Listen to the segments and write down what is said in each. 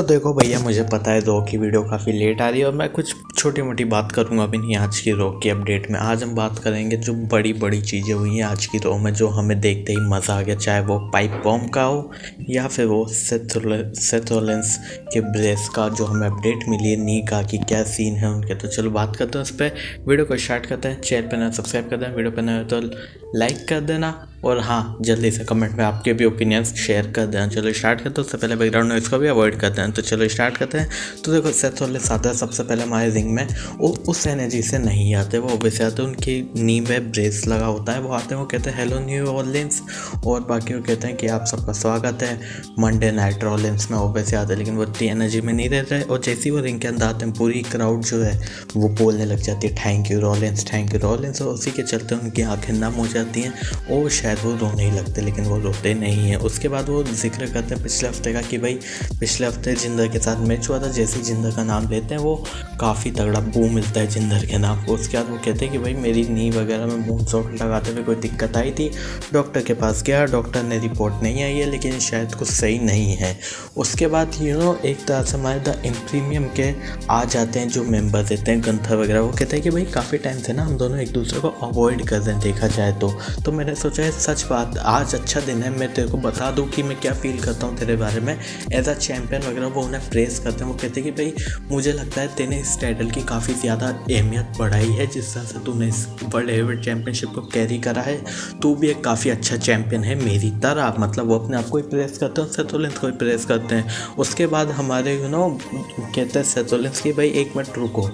देखो भैया, मुझे पता है रॉ की वीडियो काफ़ी लेट आ रही है और मैं कुछ छोटी मोटी बात करूंगा भी नहीं आज की रॉ की अपडेट में। आज हम बात करेंगे जो बड़ी बड़ी चीज़ें हुई हैं आज की रॉ में, जो हमें देखते ही मज़ा आ गया, चाहे वो पाइप बॉम्ब का हो या फिर वो सेथ रोलिंस के ब्रेस का जो हमें अपडेट मिली है, नी का कि क्या सीन है उनके। तो चलो बात करते हैं उस पर, वीडियो को स्टार्ट करते हैं। चैनल पर नया सब्सक्राइब कर देना, वीडियो पर नया तो लाइक कर देना और हाँ, जल्दी से कमेंट में आपके भी ओपिनियंस शेयर कर देना। चलो स्टार्ट करते हैं। उससे पहले बैकग्राउंड नॉइज़ को भी अवॉइड करते हैं। तो चलो स्टार्ट करते हैं। तो देखो, सेथ रोलिंस आता है सबसे पहले हमारे रिंग में। वो उस एनर्जी से नहीं आते, वो वैसे आते हैं, उनकी नी में ब्रेस लगा होता है। वो आते हैं, वो कहते हैं हेलो न्यू ऑर्लिंस, और बाकी वो कहते हैं कि आप सबका स्वागत है मंडे नाइट रोलिंस में। वो वैसे आते हैं लेकिन वो इतनी एनर्जी में नहीं रहते हैं। और जैसे ही वो रिंग के अंदर आते हैं, पूरी क्राउड जो है वो बोलने लग जाती है thank you Rollins, thank you Rollins. और उसी के चलते उनकी आंखें नम हो जाती हैं और शायद वो रोने ही लगते, लेकिन वो रोते नहीं हैं। उसके बाद वो जिक्र करते हैं पिछले हफ्ते का कि भाई पिछले हफ्ते जिंदर के साथ मैच हुआ था। जैसे ही जिंदर का नाम लेते हैं वो काफ़ी तगड़ा बू मिलता है जिंदर के नाम को। उसके बाद वो कहते हैं कि भाई मेरी नी वगैरह में मून शॉट लगाते हुए कोई दिक्कत आई थी, डॉक्टर के पास गया, डॉक्टर ने रिपोर्ट नहीं आई है लेकिन शायद कुछ सही नहीं है। उसके बाद एक तरह से हमारे द इम्प्रीमियम के आ जाते हैं जो मेंबर रहते हैं गंथर वगैरह। वो कहते हैं कि भाई काफ़ी टाइम से ना हम दोनों एक दूसरे को अवॉइड कर रहे हैं देखा जाए तो मैंने सोचा है सच बात, आज अच्छा दिन है, मैं तेरे को बता दूं कि मैं क्या फील करता हूँ तेरे बारे में एज अ चैम्पियन वगैरह। वो उन्हें प्रेस करते हैं। वो कहते हैं कि भाई मुझे लगता है तेने इस टाइटल की काफ़ी ज़्यादा अहमियत बढ़ाई है, जिस तरह से तूने इस वर्ल्ड हेवीवेट चैम्पियनशिप को कैरी करा है। तू भी एक काफ़ी अच्छा चैम्पियन है मेरी तरह। मतलब वो अपने आप को ही प्रेस करते हैं, सेथ रोलिंस को ही प्रेस करते हैं। उसके बाद हमारे कहते हैं सेथ रोलिंस की भाई एक मिनट रुको,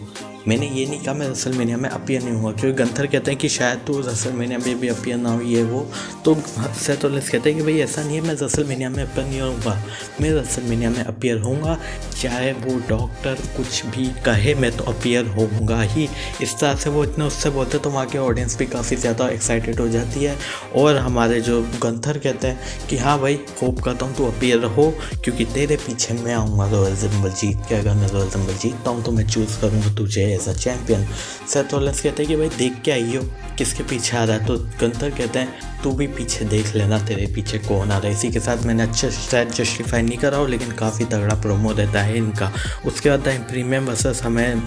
मैंने ये नहीं कहा मैं रेसलमेनिया में अपीयर नहीं हुआ, क्योंकि गंथर कहते हैं कि शायद तू रेसलमेनिया में भी अपीयर ना हो ये वो। तो सेथ रोलिंस कहते हैं कि भाई ऐसा नहीं है, मैं रेसलमेनिया में अपीयर नहीं होऊंगा, मैं रेसलमेनिया में अपीयर होऊंगा, चाहे वो डॉक्टर कुछ भी कहे मैं तो अपीयर होऊंगा ही। इस तरह से वो इतना उससे बोलते तो वहाँ के ऑडियंस भी काफ़ी ज़्यादा एक्साइटेड हो जाती है। और हमारे जो गंथर कहते हैं कि हाँ भाई होप करता हूँ तू अपीयर हो, क्योंकि तेरे पीछे मैं आऊँगा रॉयल रंबल जीत के। अगर मैं रॉयल रंबल जीतता हूँ तो मैं चूज़ करूँगा तुझे as a champion. Seth Rollins कहते हैं कि भाई देख के आई हो किसके पीछे आ रहा है। तो गंथर कहते हैं तू भी पीछे देख लेना तेरे पीछे कौन आ रहा है। इसी के साथ मैंने अच्छे शायद जस्टिफाई नहीं करा हो लेकिन काफ़ी तगड़ा प्रोमो रहता है इनका। उसके बाद द प्रीमियम वर्सेस हमें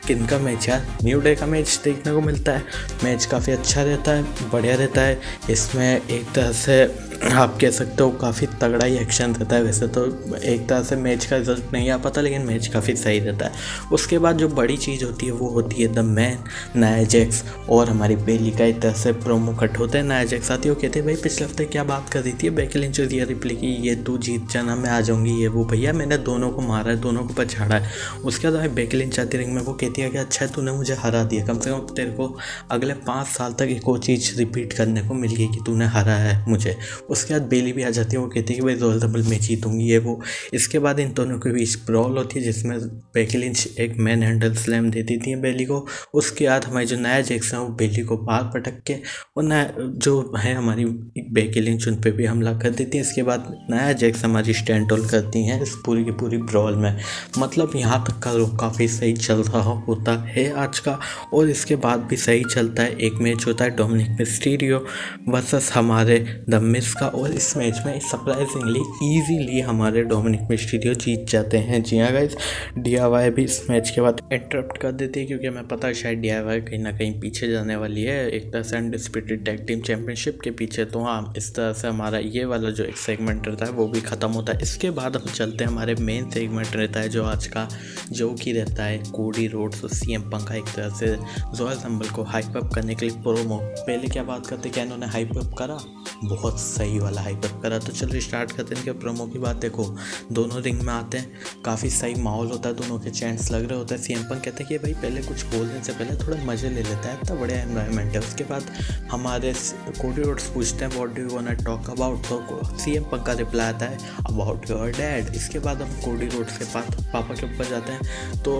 किनका मैच है, न्यू डे का मैच देखने को मिलता है। मैच काफ़ी अच्छा रहता है, बढ़िया रहता है। इसमें एक तरह से आप कह सकते हो काफ़ी तगड़ा ही एक्शन रहता है। वैसे तो एक तरह से मैच का रिजल्ट नहीं आ पाता लेकिन मैच काफ़ी सही रहता है। उसके बाद जो बड़ी चीज़ होती है वो होती है द मैन नाया जैक्स और हमारी बेली का। एक तरह से प्रोमो कट होता है, नाया जैक्स आती है, वो कहते हैं भाई पिछले हफ्ते क्या बात कर रही थी बेकी लिंच रिया रिप्ले की, ये तू जीत जाना मैं आ जाऊँगी ये वो। भैया मैंने दोनों को मारा है, दोनों को पछाड़ा है। उसके बाद बेकी लिंच आती रिंग में, वो कहती है कि अच्छा है तूने मुझे हरा दिया, कम से कम तेरे को अगले 5 साल तक एक और चीज़ रिपीट करने को मिल गई कि तूने हरा है मुझे। उसके बाद बेली भी आ जाती है, वो कहती है कि भाई रॉयल रंबल में जीतूंगी ये वो। इसके बाद इन दोनों के बीच ब्रॉल होती है जिसमें बेकी लिंच एक मैन हैंडल स्लैम दे देती है बेली को। उसके बाद हमारी जो नाया जैक्स है वो बेली को बाहर पटक के और जो है हमारी बेकी लिंच उन पर भी हमला कर देती है। इसके बाद नाया जैक्स हमारी स्टैंड होल्ड करती हैं इस पूरी की पूरी ब्रॉल में। मतलब यहाँ तक का काफ़ी सही चल रहा होता है आज का। और इसके बाद भी सही चलता है, एक मैच होता है डोमिनिक मिस्टीरियो वर्सेस हमारे द मिस का, और इस मैच में सरप्राइजिंगली ईजीली हमारे डोमिनिक मिस्टीरियो जीत जाते हैं। जी हाँ गाइस, DIY भी इस मैच के बाद इंटरप्ट कर देती है क्योंकि हमें पता है शायद DIY कहीं ना कहीं पीछे जाने वाली है एक तरह से अनडिस्प्यूटेड टैग टीम चैंपियनशिप के पीछे। तो हाँ, इस तरह से हमारा ये वाला जो एक सेगमेंट रहता है वो भी ख़त्म होता है। इसके बाद हम चलते हैं हमारे मेन सेगमेंट रहता है जो आज का जो कि रहता है कोडी रोड्स और CM पंक का एक तरह से रॉयल रंबल को हाइप अप करने के लिए प्रोमो। पहले क्या बात करते क्या इन्होंने हाइप अप करा, बहुत सही वाला हाइप अप करा। तो चलो स्टार्ट करते हैं इनके प्रोमो की बात। देखो दोनों रिंग में आते हैं, काफ़ी सही माहौल होता है, दोनों के चैंट्स लग रहे होते हैं। CM पंक कहते हैं कि भाई पहले कुछ बोलने से पहले थोड़ा मज़े ले लेता है, इतना बढ़िया एनवायरनमेंट है। उसके बाद हमारे कोडी रोड्स पूछते हैं what do you want to talk about, तो CM पंक का रिप्लाई आता है अबाउट योर डैड। इसके बाद हम कोडी रोड्स के पास पापा के ऊपर जाते हैं। तो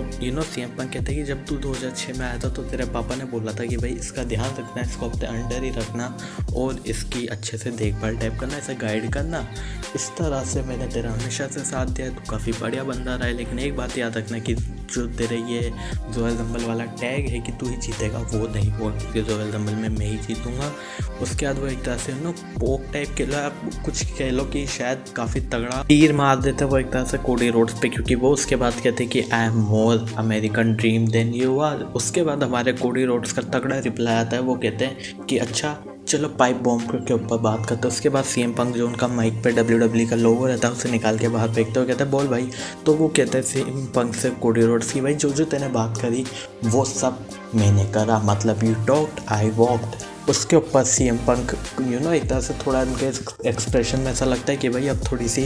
CM पंक कहते हैं कि जब तू 2006 में आया था तो तेरे पापा ने बोला था कि भाई इसका ध्यान रखना, इसको अपने अंडर ही रखना और इसकी अच्छे से देखभाल टैप करना, ऐसे गाइड करना। इस तरह से मैंने तेरा हमेशा से साथ दिया है, तो काफ़ी बढ़िया बंदा रहा है। लेकिन एक बात याद रखना कि जो तेरे ये रॉयल रंबल वाला टैग है कि तू ही जीतेगा, वो नहीं बोल, क्योंकि रॉयल रंबल में मैं ही जीतूंगा। उसके बाद वो एक तरह से पोक टाइप के कुछ कह लो कि शायद काफ़ी तगड़ा तीर मार देते वो एक तरह से कोडी रोड्स पे, क्योंकि वो उसके बाद कहते कि I am more American dream than you are. उसके बाद हमारे कोडी रोड्स का तगड़ा रिप्लाई आता है, वो कहते हैं कि अच्छा चलो पाइप बॉम्ब के ऊपर बात करते हैं। उसके बाद CM पंक जो उनका माइक पे WWE का लोगो रहता है उसे निकाल के बाहर फेंकते हो, कहते हैं बोल भाई। तो वो कहते हैं CM पंक से कोडी रोड्स की, भाई जो जो तूने बात करी वो सब मैंने करा, मतलब यू टॉक्ड आई वॉक्ड। उसके ऊपर CM पंक एक तरह से थोड़ा उनके एक्सप्रेशन में ऐसा लगता है कि भाई अब थोड़ी सी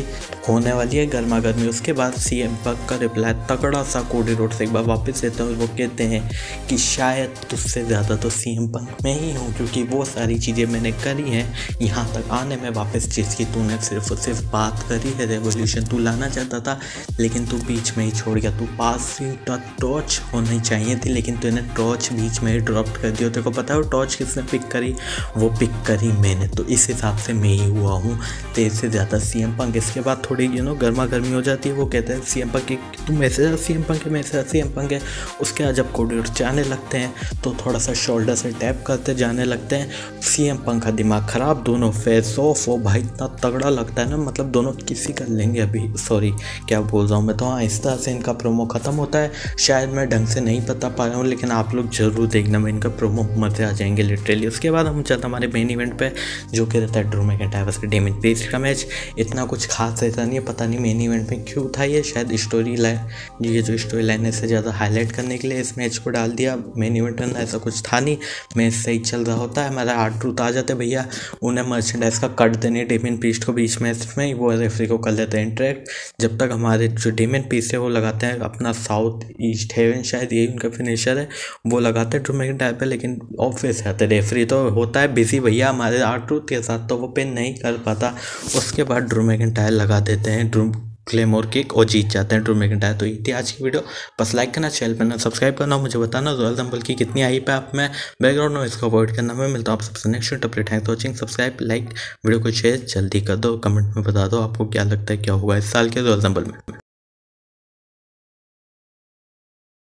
होने वाली है गर्मा गर्मी। उसके बाद CM पंक का रिप्लाई तगड़ा सा कोडी रोड्स एक बार वापस लेते हैं, वो कहते हैं कि शायद तुझसे ज़्यादा तो CM पंक मैं ही हूँ, क्योंकि वो सारी चीज़ें मैंने करी हैं यहाँ तक आने में वापस, जिसकी तूने सिर्फ और सिर्फ बात करी है। रेवोल्यूशन तू लाना चाहता था लेकिन तू बीच में ही छोड़ गया। तू पास ही टॉर्च होनी चाहिए थी, लेकिन तूने टॉर्च बीच में ही ड्रॉप कर दिया। तेरे को पता है वो टॉर्च किसने पिक करी? वो पिक करी मैंने, तो इस हिसाब से मैं ही हुआ हूँ तेरे से ज़्यादा CM पंक। इसके बाद थोड़ी गर्मा गर्मी हो जाती है, वो कहते हैं CM पंक कि तुम ऐसे ज़्यादा CM पंक है, मैं ऐसे CM पंक है। उसके बाद जब कोडी रोड्स जाने लगते हैं तो थोड़ा सा शोल्डर से टैप करते जाने लगते हैं। CM पंक का दिमाग ख़राब, दोनों फेस ऑफ हो भाई, इतना तगड़ा लगता है ना, मतलब दोनों किसी कर लेंगे अभी। सॉरी क्या बोल रहा हूँ मैं, तो हाँ इस तरह से इनका प्रोमो ख़त्म होता है। शायद मैं ढंग से नहीं बता पा रहा हूँ, लेकिन आप लोग ज़रूर देखना, मैं इनका प्रोमो मज़े आ जाएंगे लिटरली। उसके बाद हम चलते हमारे मेन इवेंट पे, जो कि रहता है Drew McIntyre versus Damien priest का मैच। इतना कुछ खास रहता नहीं है, पता नहीं मेन इवेंट में क्यों था ये, शायद स्टोरी लाइन, ये जो स्टोरी लाइन है इससे ज़्यादा हाईलाइट करने के लिए इस मैच को डाल दिया। मेन इवेंट में ऐसा कुछ था नहीं, मैच सही चल रहा होता है, हमारा R-Truth आ जाते भैया, उन्हें मर्चेंडाइज का कट देने डेमियन प्रीस्ट को बीच मैच में, वो रेफरी को कर लेते हैं इंटरेक्ट। जब तक हमारे जो डेमियन प्रीस्ट है वो लगाते हैं अपना साउथ ईस्ट हेवन, शायद यही उनका फिनिशर है, वो लगाते हैं ड्रू मैकिंटायर पे। लेकिन ऑब्वियस है रेफरी तो होता है बिजी भैया हमारे R-Truth के साथ, तो वो पिन नहीं कर पाता। उसके बाद ड्रू मैकिंटायर लगा देते हैं ड्रू क्लेमोर किक और जीत जाते हैं ड्रू मैकिंटायर। तो ये थी आज की वीडियो, बस लाइक करना, चैनल पर सब्सक्राइब करना, मुझे बताना रॉयल रंबल की कितनी आई पे आप में बैकग्राउंड नॉइज़ को अवॉइड करना। मैं मिलता हूँ आप सबसे next video. Thanks for watching, subscribe, like, video को शेयर जल्दी कर दो, कमेंट में बता दो आपको क्या लगता है क्या होगा इस साल के रॉयल रंबल में।